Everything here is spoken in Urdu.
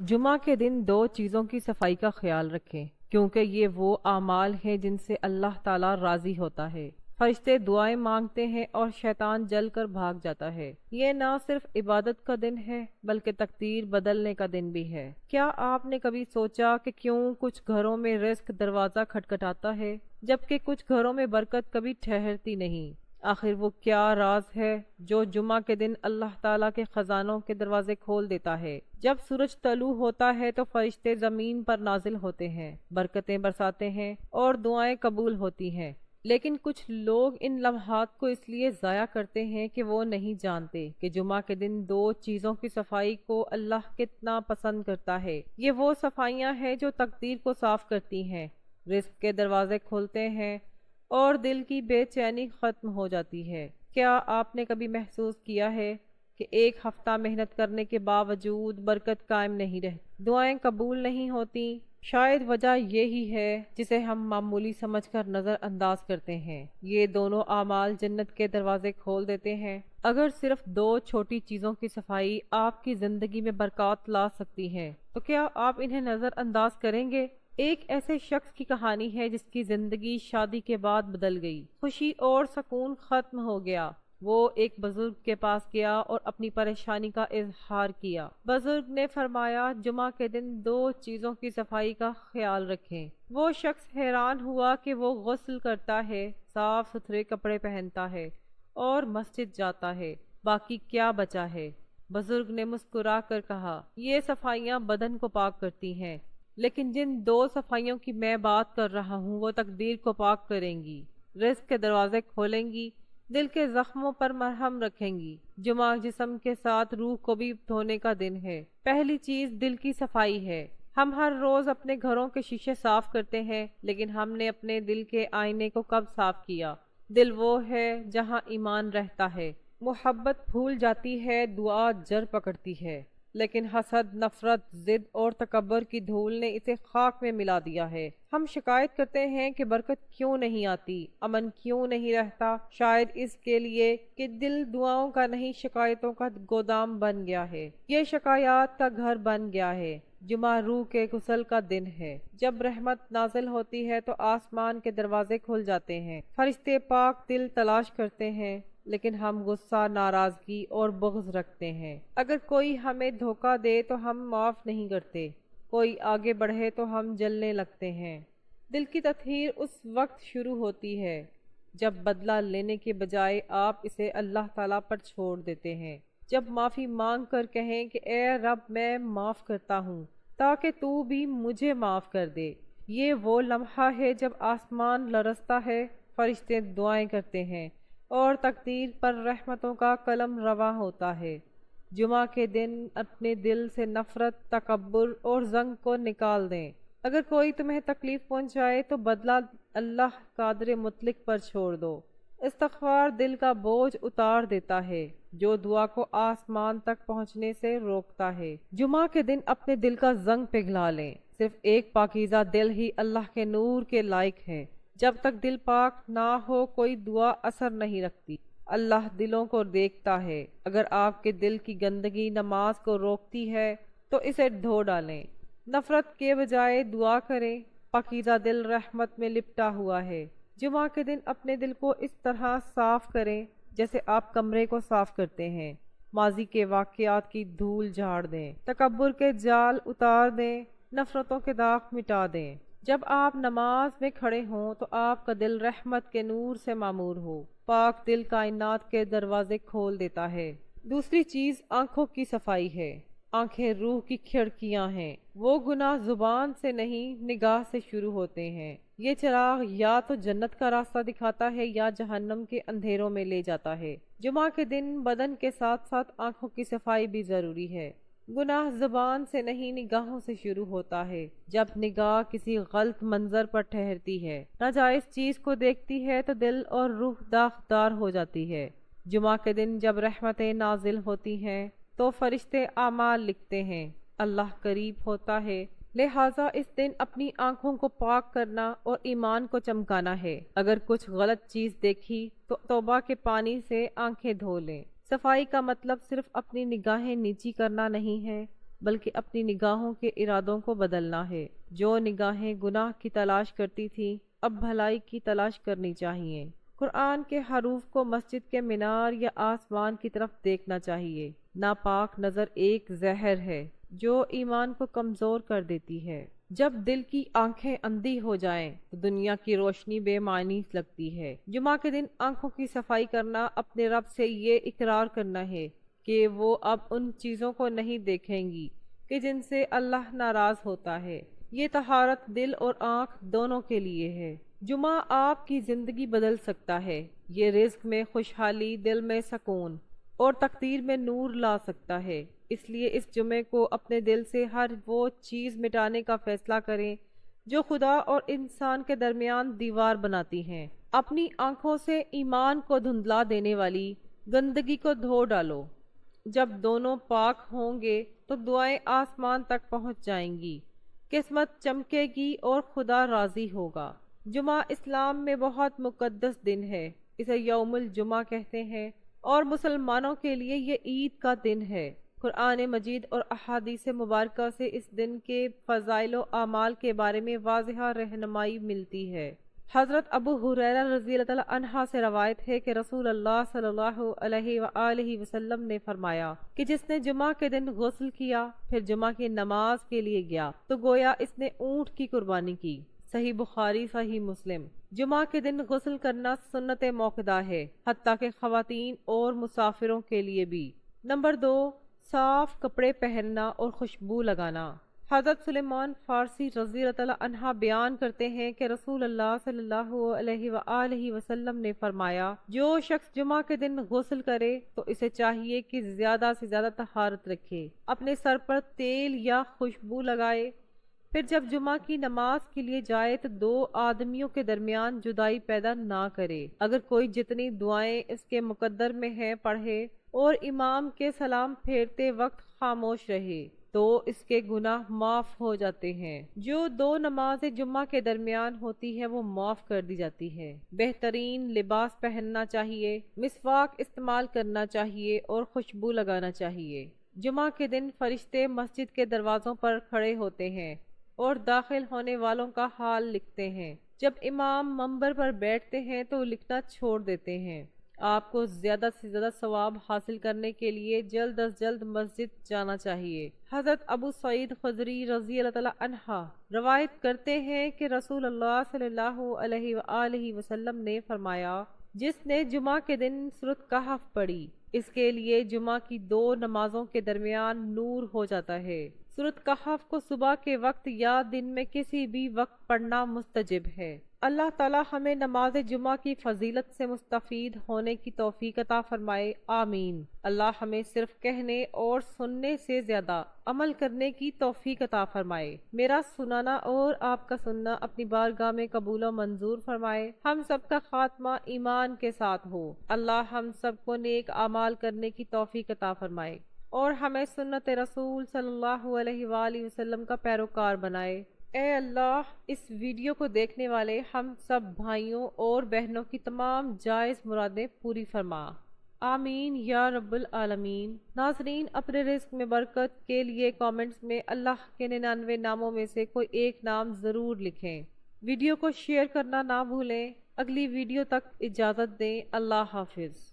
جمعہ کے دن دو چیزوں کی صفائی کا خیال رکھیں، کیونکہ یہ وہ اعمال ہیں جن سے اللہ تعالیٰ راضی ہوتا ہے۔ فرشتے دعائیں مانگتے ہیں اور شیطان جل کر بھاگ جاتا ہے۔ یہ نہ صرف عبادت کا دن ہے بلکہ تقدیر بدلنے کا دن بھی ہے۔ کیا آپ نے کبھی سوچا کہ کیوں کچھ گھروں میں رزق دروازہ کھٹکھٹاتا ہے جبکہ کچھ گھروں میں برکت کبھی ٹھہرتی نہیں؟ آخر وہ کیا راز ہے جو جمعہ کے دن اللہ تعالیٰ کے خزانوں کے دروازے کھول دیتا ہے؟ جب سورج طلوع ہوتا ہے تو فرشتے زمین پر نازل ہوتے ہیں، برکتیں برساتے ہیں اور دعائیں قبول ہوتی ہیں۔ لیکن کچھ لوگ ان لمحات کو اس لیے ضائع کرتے ہیں کہ وہ نہیں جانتے کہ جمعہ کے دن دو چیزوں کی صفائی کو اللہ کتنا پسند کرتا ہے۔ یہ وہ صفائیاں ہیں جو تقدیر کو صاف کرتی ہیں، رزق کے دروازے کھولتے ہیں اور دل کی بے چینی ختم ہو جاتی ہے۔ کیا آپ نے کبھی محسوس کیا ہے کہ ایک ہفتہ محنت کرنے کے باوجود برکت قائم نہیں رہتی، دعائیں قبول نہیں ہوتی؟ شاید وجہ یہی ہے جسے ہم معمولی سمجھ کر نظر انداز کرتے ہیں۔ یہ دونوں اعمال جنت کے دروازے کھول دیتے ہیں۔ اگر صرف دو چھوٹی چیزوں کی صفائی آپ کی زندگی میں برکات لا سکتی ہے تو کیا آپ انہیں نظر انداز کریں گے؟ ایک ایسے شخص کی کہانی ہے جس کی زندگی شادی کے بعد بدل گئی۔ خوشی اور سکون ختم ہو گیا۔ وہ ایک بزرگ کے پاس گیا اور اپنی پریشانی کا اظہار کیا۔ بزرگ نے فرمایا، جمعہ کے دن دو چیزوں کی صفائی کا خیال رکھیں۔ وہ شخص حیران ہوا کہ وہ غسل کرتا ہے، صاف ستھرے کپڑے پہنتا ہے اور مسجد جاتا ہے، باقی کیا بچا ہے؟ بزرگ نے مسکرا کر کہا، یہ صفائیاں بدن کو پاک کرتی ہیں، لیکن جن دو صفائیوں کی میں بات کر رہا ہوں وہ تقدیر کو پاک کریں گی، رزق کے دروازے کھولیں گی، دل کے زخموں پر مرہم رکھیں گی۔ جمعہ جسم کے ساتھ روح کو بھی دھونے کا دن ہے۔ پہلی چیز دل کی صفائی ہے۔ ہم ہر روز اپنے گھروں کے شیشے صاف کرتے ہیں، لیکن ہم نے اپنے دل کے آئینے کو کب صاف کیا؟ دل وہ ہے جہاں ایمان رہتا ہے، محبت پھول جاتی ہے، دعا جڑ پکڑتی ہے، لیکن حسد، نفرت، ضد اور تکبر کی دھول نے اسے خاک میں ملا دیا ہے۔ ہم شکایت کرتے ہیں کہ برکت کیوں نہیں آتی، امن کیوں نہیں رہتا؟ شاید اس کے لیے کہ دل دعاؤں کا نہیں، شکایتوں کا گودام بن گیا ہے، یہ شکایات کا گھر بن گیا ہے۔ جمعہ روح کے غسل کا دن ہے۔ جب رحمت نازل ہوتی ہے تو آسمان کے دروازے کھل جاتے ہیں، فرشتے پاک دل تلاش کرتے ہیں، لیکن ہم غصہ، ناراضگی اور بغض رکھتے ہیں۔ اگر کوئی ہمیں دھوکہ دے تو ہم معاف نہیں کرتے، کوئی آگے بڑھے تو ہم جلنے لگتے ہیں۔ دل کی تطہیر اس وقت شروع ہوتی ہے جب بدلہ لینے کے بجائے آپ اسے اللہ تعالیٰ پر چھوڑ دیتے ہیں، جب معافی مانگ کر کہیں کہ اے رب، میں معاف کرتا ہوں تاکہ تو بھی مجھے معاف کر دے۔ یہ وہ لمحہ ہے جب آسمان لرزتا ہے، فرشتے دعائیں کرتے ہیں اور تقدیر پر رحمتوں کا قلم رواں ہوتا ہے۔ جمعہ کے دن اپنے دل سے نفرت، تکبر اور زنگ کو نکال دیں۔ اگر کوئی تمہیں تکلیف پہنچائے تو بدلہ اللہ قادر مطلق پر چھوڑ دو۔ استغفار دل کا بوجھ اتار دیتا ہے جو دعا کو آسمان تک پہنچنے سے روکتا ہے۔ جمعہ کے دن اپنے دل کا زنگ پگھلا لیں۔ صرف ایک پاکیزہ دل ہی اللہ کے نور کے لائق ہے۔ جب تک دل پاک نہ ہو کوئی دعا اثر نہیں رکھتی۔ اللہ دلوں کو دیکھتا ہے۔ اگر آپ کے دل کی گندگی نماز کو روکتی ہے تو اسے دھو ڈالیں۔ نفرت کے بجائے دعا کریں، پاکیزہ دل رحمت میں لپٹا ہوا ہے۔ جمعہ کے دن اپنے دل کو اس طرح صاف کریں جیسے آپ کمرے کو صاف کرتے ہیں۔ ماضی کے واقعات کی دھول جھاڑ دیں، تکبر کے جال اتار دیں، نفرتوں کے داغ مٹا دیں۔ جب آپ نماز میں کھڑے ہوں تو آپ کا دل رحمت کے نور سے معمور ہو۔ پاک دل کائنات کے دروازے کھول دیتا ہے۔ دوسری چیز آنکھوں کی صفائی ہے۔ آنکھیں روح کی کھڑکیاں ہیں۔ وہ گناہ زبان سے نہیں، نگاہ سے شروع ہوتے ہیں۔ یہ چراغ یا تو جنت کا راستہ دکھاتا ہے یا جہنم کے اندھیروں میں لے جاتا ہے۔ جمعہ کے دن بدن کے ساتھ ساتھ آنکھوں کی صفائی بھی ضروری ہے۔ گناہ زبان سے نہیں، نگاہوں سے شروع ہوتا ہے۔ جب نگاہ کسی غلط منظر پر ٹھہرتی ہے، ناجائز چیز کو دیکھتی ہے تو دل اور روح داغدار ہو جاتی ہے۔ جمعہ کے دن جب رحمتیں نازل ہوتی ہیں تو فرشتے اعمال لکھتے ہیں، اللہ قریب ہوتا ہے، لہٰذا اس دن اپنی آنکھوں کو پاک کرنا اور ایمان کو چمکانا ہے۔ اگر کچھ غلط چیز دیکھی تو توبہ کے پانی سے آنکھیں دھو لیں۔ صفائی کا مطلب صرف اپنی نگاہیں نیچی کرنا نہیں ہے بلکہ اپنی نگاہوں کے ارادوں کو بدلنا ہے۔ جو نگاہیں گناہ کی تلاش کرتی تھیں اب بھلائی کی تلاش کرنی چاہیے۔ قرآن کے حروف کو مسجد کے مینار یا آسمان کی طرف دیکھنا چاہیے۔ ناپاک نظر ایک زہر ہے جو ایمان کو کمزور کر دیتی ہے۔ جب دل کی آنکھیں اندھی ہو جائیں تو دنیا کی روشنی بے معنی لگتی ہے۔ جمعہ کے دن آنکھوں کی صفائی کرنا اپنے رب سے یہ اقرار کرنا ہے کہ وہ اب ان چیزوں کو نہیں دیکھیں گی کہ جن سے اللہ ناراض ہوتا ہے۔ یہ طہارت دل اور آنکھ دونوں کے لیے ہے۔ جمعہ آپ کی زندگی بدل سکتا ہے۔ یہ رزق میں خوشحالی، دل میں سکون اور تقدیر میں نور لا سکتا ہے۔ اس لیے اس جمعے کو اپنے دل سے ہر وہ چیز مٹانے کا فیصلہ کریں جو خدا اور انسان کے درمیان دیوار بناتی ہیں۔ اپنی آنکھوں سے ایمان کو دھندلا دینے والی گندگی کو دھو ڈالو۔ جب دونوں پاک ہوں گے تو دعائیں آسمان تک پہنچ جائیں گی، قسمت چمکے گی اور خدا راضی ہوگا۔ جمعہ اسلام میں بہت مقدس دن ہے، اسے یوم الجمعہ کہتے ہیں اور مسلمانوں کے لیے یہ عید کا دن ہے۔ قرآن مجید اور احادیث مبارکہ سے اس دن کے فضائل و اعمال کے بارے میں واضح رہنمائی ملتی ہے۔ حضرت ابو ہریرہ رضی اللہ عنہ سے روایت ہے کہ رسول اللہ صلی اللہ علیہ وآلہ وسلم نے فرمایا کہ جس نے جمعہ کے دن غسل کیا پھر جمعہ کی نماز کے لیے گیا تو گویا اس نے اونٹ کی قربانی کی۔ صحیح بخاری، صحیح مسلم۔ جمعہ کے دن غسل کرنا سنت موقدہ ہے، حتیٰ کہ خواتین اور مسافروں کے لیے بھی۔ نمبر 2، صاف کپڑے پہننا اور خوشبو لگانا۔ حضرت سلیمان فارسی رضی اللہ عنہ بیان کرتے ہیں کہ رسول اللہ صلی اللہ علیہ وآلہ وسلم نے فرمایا، جو شخص جمعہ کے دن غسل کرے تو اسے چاہیے کہ زیادہ سے زیادہ طہارت رکھے، اپنے سر پر تیل یا خوشبو لگائے، پھر جب جمعہ کی نماز کے لیے جائے تو 2 آدمیوں کے درمیان جدائی پیدا نہ کرے۔ اگر کوئی جتنی دعائیں اس کے مقدر میں ہیں پڑھے اور امام کے سلام پھیرتے وقت خاموش رہے تو اس کے گناہ معاف ہو جاتے ہیں۔ جو 2 نماز جمعہ کے درمیان ہوتی ہے وہ معاف کر دی جاتی ہے۔ بہترین لباس پہننا چاہیے، مسواک استعمال کرنا چاہیے اور خوشبو لگانا چاہیے۔ جمعہ کے دن فرشتے مسجد کے دروازوں پر کھڑے ہوتے ہیں اور داخل ہونے والوں کا حال لکھتے ہیں۔ جب امام منبر پر بیٹھتے ہیں تو لکھنا چھوڑ دیتے ہیں۔ آپ کو زیادہ سے زیادہ ثواب حاصل کرنے کے لیے جلد از جلد مسجد جانا چاہیے۔ حضرت ابو سعید خدری رضی اللہ عنہ روایت کرتے ہیں کہ رسول اللہ صلی اللہ علیہ وآلہ وسلم نے فرمایا، جس نے جمعہ کے دن سورۃ کہف پڑھی اس کے لیے جمعہ کی 2 نمازوں کے درمیان نور ہو جاتا ہے۔ سورۃ کہف کو صبح کے وقت یا دن میں کسی بھی وقت پڑھنا مستجب ہے۔ اللہ تعالی ہمیں نماز جمعہ کی فضیلت سے مستفید ہونے کی توفیق عطا فرمائے، آمین۔ اللہ ہمیں صرف کہنے اور سننے سے زیادہ عمل کرنے کی توفیق عطا فرمائے۔ میرا سنانا اور آپ کا سننا اپنی بارگاہ میں قبول و منظور فرمائے۔ ہم سب کا خاتمہ ایمان کے ساتھ ہو۔ اللہ ہم سب کو نیک اعمال کرنے کی توفیق عطا فرمائے اور ہمیں سنت رسول صلی اللہ علیہ وآلہ وسلم کا پیروکار بنائے۔ اے اللہ، اس ویڈیو کو دیکھنے والے ہم سب بھائیوں اور بہنوں کی تمام جائز مرادیں پوری فرما، آمین یا رب العالمین۔ ناظرین، اپنے رزق میں برکت کے لیے کامنٹس میں اللہ کے 99 ناموں میں سے کوئی ایک نام ضرور لکھیں۔ ویڈیو کو شیئر کرنا نہ بھولیں۔ اگلی ویڈیو تک اجازت دیں۔ اللہ حافظ۔